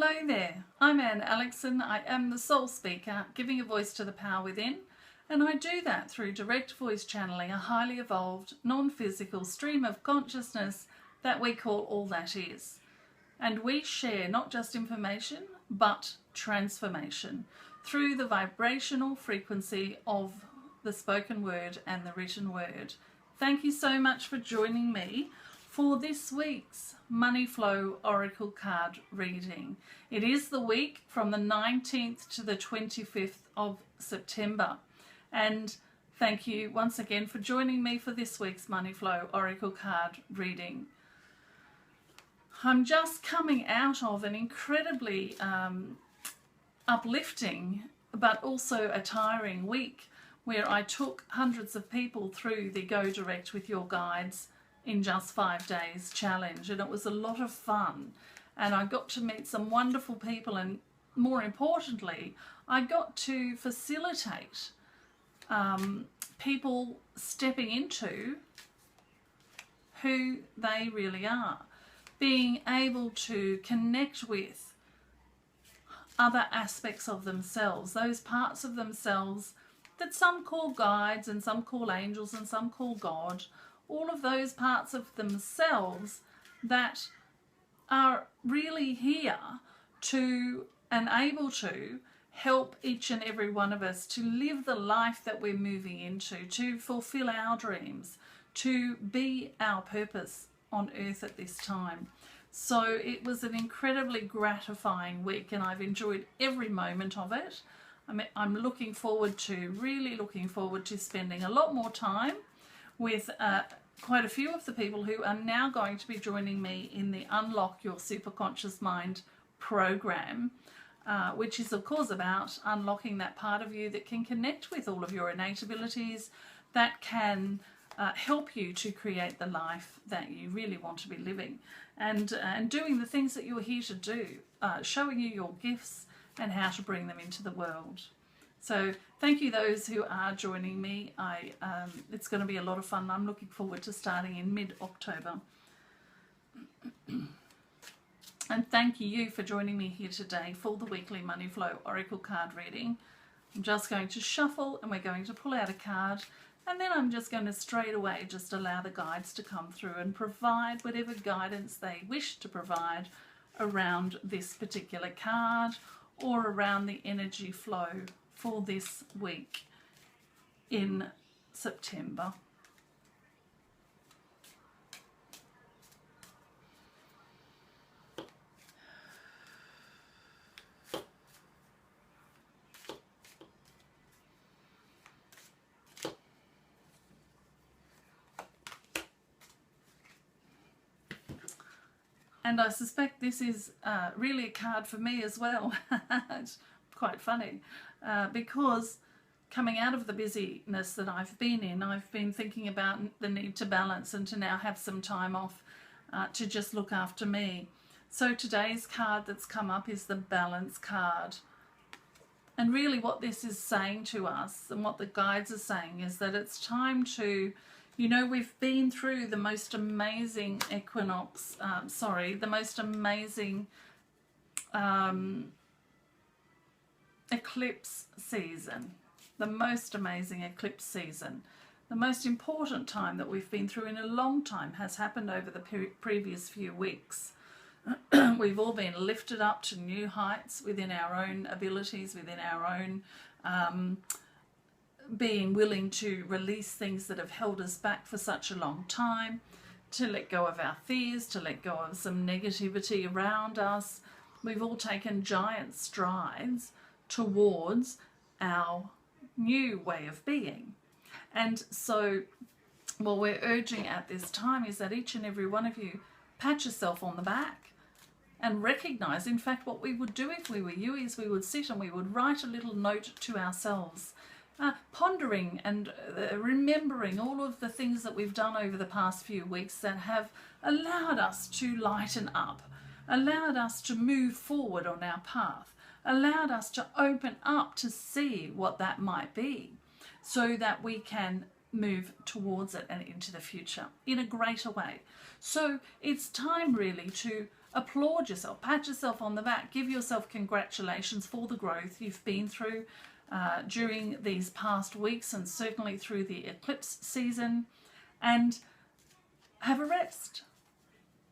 Hello there, I'm Aleckson. I am the soul speaker, giving a voice to the power within, and I do that through direct voice channeling a highly evolved, non-physical stream of consciousness that we call All That Is. And we share not just information, but transformation through the vibrational frequency of the spoken word and the written word. Thank you so much for joining me for this week's Money Flow Oracle card reading. It is the week from the 19th to the 25th of September. And thank you once again for joining me for this week's Money Flow Oracle card reading. I'm just coming out of an incredibly uplifting but also a tiring week where I took hundreds of people through the Go Direct with Your Guides in just 5 days challenge, and it was a lot of fun, and I got to meet some wonderful people, and more importantly I got to facilitate people stepping into who they really are, being able to connect with other aspects of themselves, those parts of themselves that some call guides and some call angels and some call God, all of those parts of themselves that are really here to and able to help each and every one of us to live the life that we're moving into, to fulfill our dreams, to be our purpose on earth at this time. So it was an incredibly gratifying week, and I've enjoyed every moment of it. I'm looking forward to, really looking forward to spending a lot more time with quite a few of the people who are now going to be joining me in the Unlock Your Superconscious Mind program, which is of course about unlocking that part of you that can connect with all of your innate abilities, that can help you to create the life that you really want to be living, and doing the things that you're here to do, showing you your gifts and how to bring them into the world. So thank you those who are joining me. It's going to be a lot of fun. I'm looking forward to starting in mid-October. And thank you for joining me here today for the weekly Money Flow Oracle card reading. I'm just going to shuffle and we're going to pull out a card, and then I'm just going to straight away just allow the guides to come through and provide whatever guidance they wish to provide around this particular card or around the energy flow for this week in September. And I suspect this is really a card for me as well. It's quite funny because coming out of the busyness that I've been in, I've been thinking about the need to balance and to now have some time off to just look after me. So today's card that's come up is the Balance card. And really what this is saying to us, and what the guides are saying, is that it's time to, you know, we've been through the most amazing equinox, the most amazing eclipse season, the most amazing eclipse season. The most important time that we've been through in a long time has happened over the previous few weeks. We've all been lifted up to new heights within our own abilities, within our own being willing to release things that have held us back for such a long time, to let go of our fears, to let go of some negativity around us. We've all taken giant strides towards our new way of being. And so what we're urging at this time is that each and every one of you pat yourself on the back and recognize, in fact, what we would do if we were you is we would sit and we would write a little note to ourselves, pondering and remembering all of the things that we've done over the past few weeks that have allowed us to lighten up, allowed us to move forward on our path, allowed us to open up to see what that might be, so that we can move towards it and into the future in a greater way. So it's time really to applaud yourself, pat yourself on the back, give yourself congratulations for the growth you've been through during these past weeks and certainly through the eclipse season, and have a rest.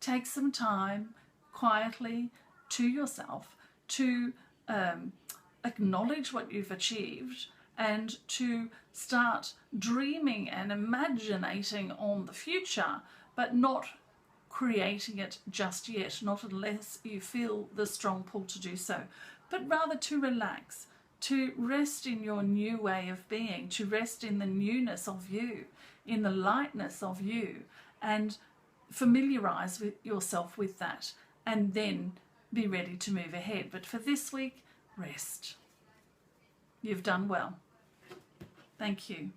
Take some time quietly to yourself to acknowledge what you've achieved and to start dreaming and imaginating on the future, but not creating it just yet, not unless you feel the strong pull to do so, but rather to relax, to rest in your new way of being, to rest in the newness of you, in the lightness of you, and familiarize yourself with that, and then be ready to move ahead. But for this week, rest. You've done well. Thank you.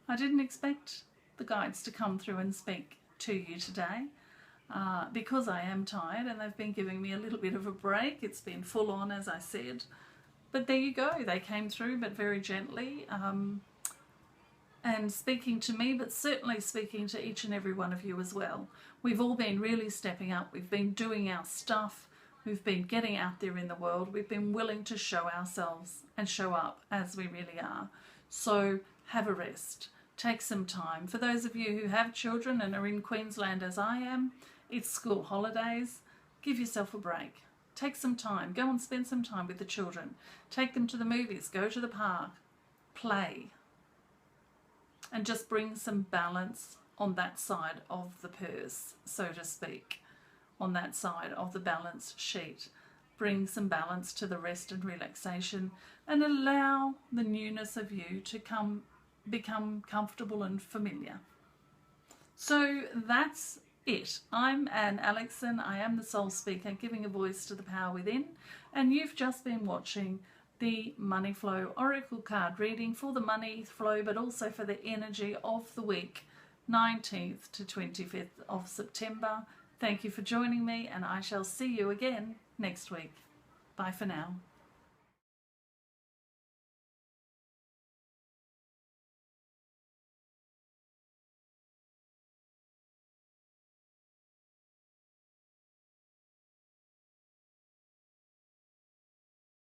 I didn't expect the guides to come through and speak to you today because I am tired and they've been giving me a little bit of a break. It's been full on, as I said. But there you go. They came through, but very gently, and speaking to me, but certainly speaking to each and every one of you as well. We've all been really stepping up. We've been doing our stuff. We've been getting out there in the world. We've been willing to show ourselves and show up as we really are. So have a rest. Take some time. For those of you who have children and are in Queensland as I am, it's school holidays. Give yourself a break. Take some time. Go and spend some time with the children. Take them to the movies. Go to the park. Play. And just bring some balance on that side of the purse, so to speak, on that side of the balance sheet. Bring some balance to the rest and relaxation, and allow the newness of you to become comfortable and familiar. So that's it. I'm Anne Aleckson. I am the Soul Speaker, giving a voice to the power within, and you've just been watching the Money Flow Oracle card reading for the money flow, but also for the energy of the week, 19th to 25th of September. Thank you for joining me, and I shall see you again next week. Bye for now.